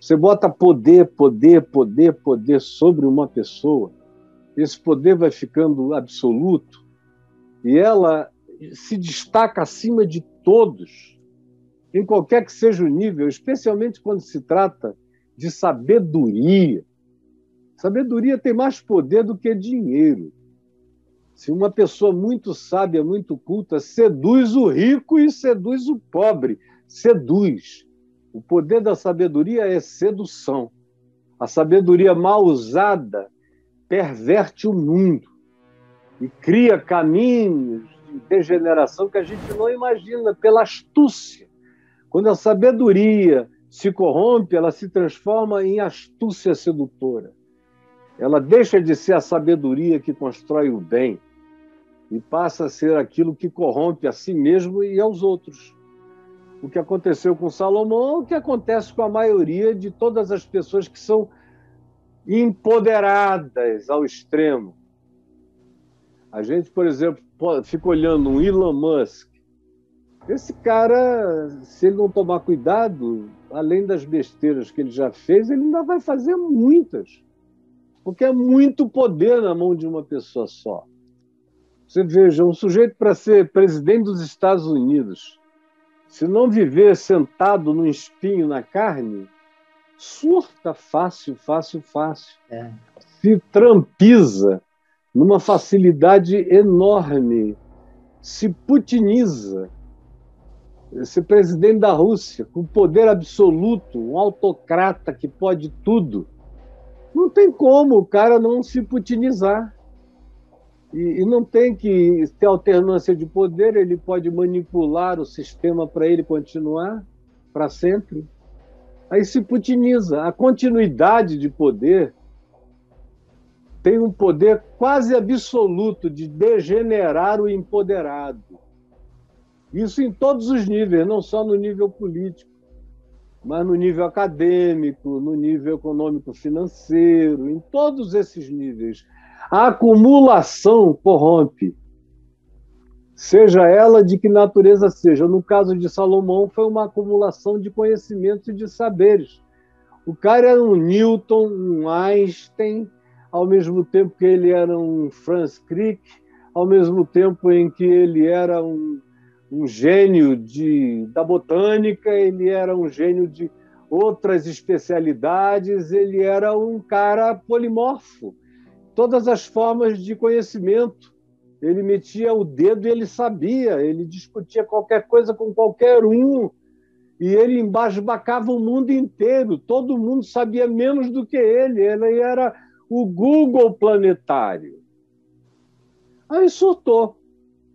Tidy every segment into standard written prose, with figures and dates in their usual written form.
Você bota poder, poder, poder, poder sobre uma pessoa, esse poder vai ficando absoluto e ela se destaca acima de todos, em qualquer que seja o nível, especialmente quando se trata de sabedoria. Sabedoria tem mais poder do que dinheiro. Se uma pessoa muito sábia, muito culta, seduz o rico e seduz o pobre, seduz. O poder da sabedoria é sedução. A sabedoria mal usada perverte o mundo e cria caminhos de degeneração que a gente não imagina pela astúcia. Quando a sabedoria se corrompe, ela se transforma em astúcia sedutora. Ela deixa de ser a sabedoria que constrói o bem e passa a ser aquilo que corrompe a si mesmo e aos outros. O que aconteceu com Salomão é o que acontece com a maioria de todas as pessoas que são empoderadas ao extremo. A gente, por exemplo, fica olhando um Elon Musk. Esse cara, se ele não tomar cuidado, além das besteiras que ele já fez, ele ainda vai fazer muitas. Porque é muito poder na mão de uma pessoa só. Você veja, um sujeito para ser presidente dos Estados Unidos, se não viver sentado num espinho na carne, surta fácil, fácil, fácil. Se trampiza numa facilidade enorme, se putiniza. Esse presidente da Rússia, com poder absoluto, um autocrata que pode tudo, não tem como o cara não se putinizar. E não tem que ter alternância de poder, ele pode manipular o sistema para ele continuar para sempre. Aí se putiniza. A continuidade de poder tem um poder quase absoluto de degenerar o empoderado. Isso em todos os níveis, não só no nível político, mas no nível acadêmico, no nível econômico-financeiro, em todos esses níveis. A acumulação corrompe, seja ela de que natureza seja. No caso de Salomão, foi uma acumulação de conhecimentos e de saberes. O cara era um Newton, um Einstein, ao mesmo tempo que ele era um Franz Crick, ao mesmo tempo em que ele era um gênio da botânica, ele era um gênio de outras especialidades, ele era um cara polimorfo. Todas as formas de conhecimento. Ele metia o dedo e ele sabia, ele discutia qualquer coisa com qualquer um, e ele embasbacava o mundo inteiro. Todo mundo sabia menos do que ele era o Google planetário. Aí surtou.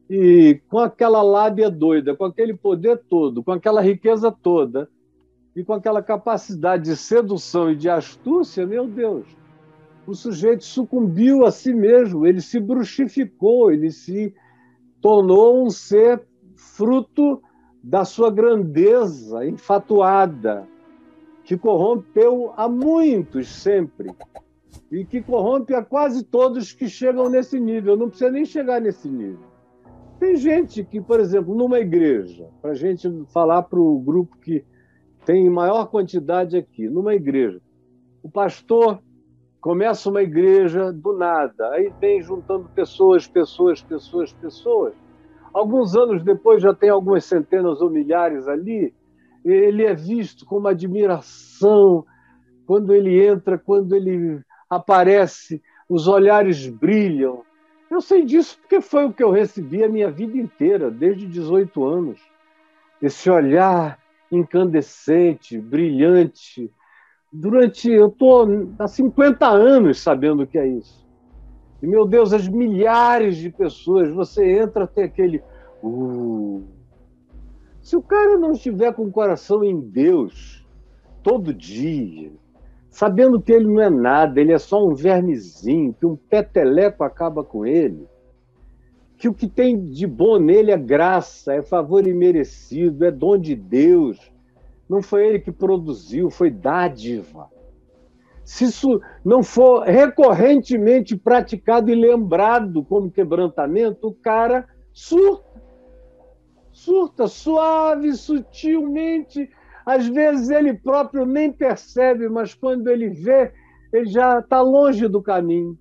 E com aquela lábia doida, com aquele poder todo, com aquela riqueza toda, e com aquela capacidade de sedução e de astúcia, meu Deus, o sujeito sucumbiu a si mesmo, ele se bruxificou, ele se tornou um ser fruto da sua grandeza enfatuada, que corrompeu a muitos sempre, e que corrompe a quase todos que chegam nesse nível. Não precisa nem chegar nesse nível. Tem gente que, por exemplo, numa igreja, para a gente falar para o grupo que tem maior quantidade aqui, numa igreja, o pastor começa uma igreja do nada, aí vem juntando pessoas. Alguns anos depois já tem algumas centenas ou milhares ali, ele é visto com uma admiração. Quando ele entra, quando ele aparece, os olhares brilham. Eu sei disso porque foi o que eu recebi a minha vida inteira, desde 18 anos. Esse olhar incandescente, brilhante. Eu estou há 50 anos sabendo o que é isso. E, meu Deus, as milhares de pessoas, você entra, tem aquele... Se o cara não estiver com o coração em Deus, todo dia, sabendo que ele não é nada, ele é só um vermezinho, que um peteleco acaba com ele, que o que tem de bom nele é graça, é favor imerecido, é dom de Deus, não foi ele que produziu, foi dádiva. Se isso não for recorrentemente praticado e lembrado como quebrantamento, o cara surta suave, sutilmente, Às vezes ele próprio nem percebe, mas quando ele vê, ele já está longe do caminho.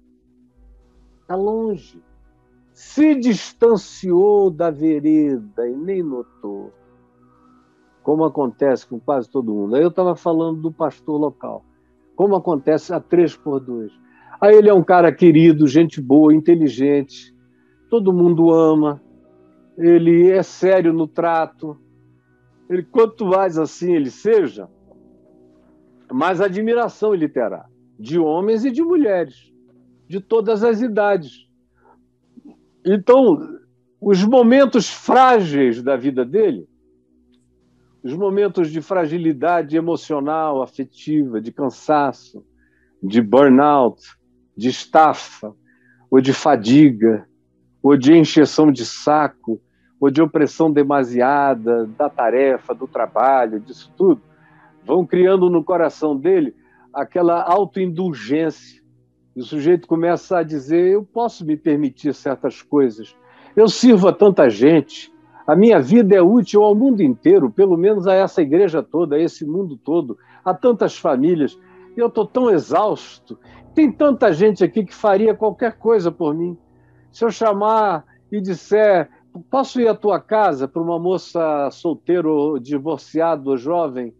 Está longe. Se distanciou da vereda e nem notou. Como acontece com quase todo mundo. Aí eu estava falando do pastor local. Como acontece a 3x2. Aí ele é um cara querido, gente boa, inteligente, todo mundo ama, ele é sério no trato. Ele, quanto mais assim ele seja, mais admiração ele terá, de homens e de mulheres, de todas as idades. Então, os momentos frágeis da vida dele, os momentos de fragilidade emocional, afetiva, de cansaço, de burnout, de estafa, ou de fadiga, ou de encheção de saco, ou de opressão demasiada da tarefa, do trabalho, disso tudo, vão criando no coração dele aquela autoindulgência. E o sujeito começa a dizer, eu posso me permitir certas coisas, eu sirvo a tanta gente, a minha vida é útil ao mundo inteiro, pelo menos a essa igreja toda, a esse mundo todo, a tantas famílias, e eu estou tão exausto, tem tanta gente aqui que faria qualquer coisa por mim. Se eu chamar e disser, posso ir à tua casa para uma moça solteira ou divorciada ou jovem,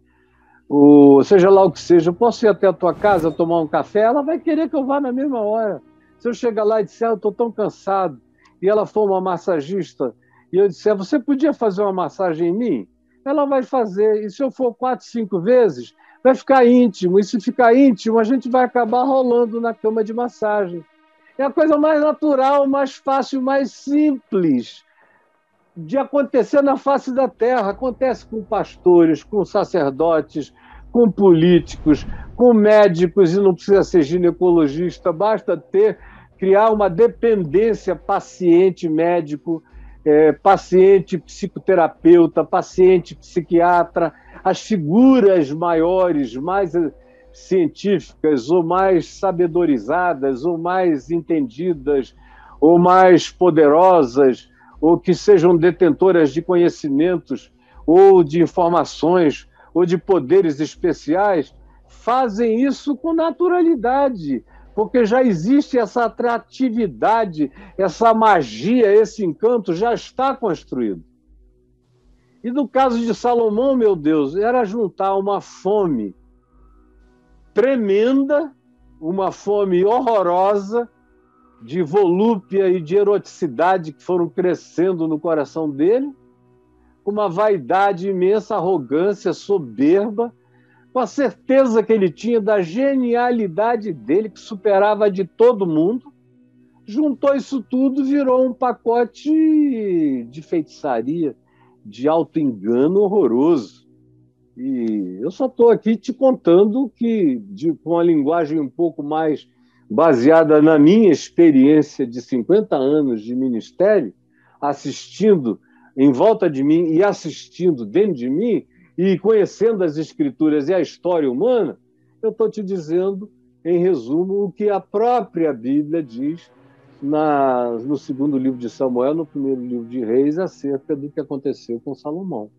ou seja lá o que seja, eu posso ir até a tua casa tomar um café? Ela vai querer que eu vá na mesma hora. Se eu chegar lá e disser, eu estou tão cansado, e ela for uma massagista, e eu disser, você podia fazer uma massagem em mim? Ela vai fazer, e se eu for 4, 5 vezes, vai ficar íntimo, e se ficar íntimo, a gente vai acabar rolando na cama de massagem. É a coisa mais natural, mais fácil, mais simples de acontecer na face da terra. Acontece com pastores, com sacerdotes, com políticos, com médicos, e não precisa ser ginecologista, basta criar uma dependência paciente-médico, paciente psicoterapeuta, paciente psiquiatra, as figuras maiores, mais científicas, ou mais sabedorizadas, ou mais entendidas, ou mais poderosas, ou que sejam detentoras de conhecimentos, ou de informações, ou de poderes especiais, fazem isso com naturalidade, porque já existe essa atratividade, essa magia, esse encanto já está construído. E no caso de Salomão, meu Deus, era juntar uma fome tremenda, uma fome horrorosa, de volúpia e de eroticidade que foram crescendo no coração dele, uma vaidade imensa, arrogância, soberba, com a certeza que ele tinha da genialidade dele, que superava a de todo mundo, juntou isso tudo, virou um pacote de feitiçaria, de auto-engano horroroso. E eu só estou aqui te contando que, com a linguagem um pouco mais baseada na minha experiência de 50 anos de ministério, assistindo em volta de mim e assistindo dentro de mim e conhecendo as Escrituras e a história humana, eu estou te dizendo, em resumo, o que a própria Bíblia diz no segundo livro de Samuel, no primeiro livro de Reis, acerca do que aconteceu com Salomão.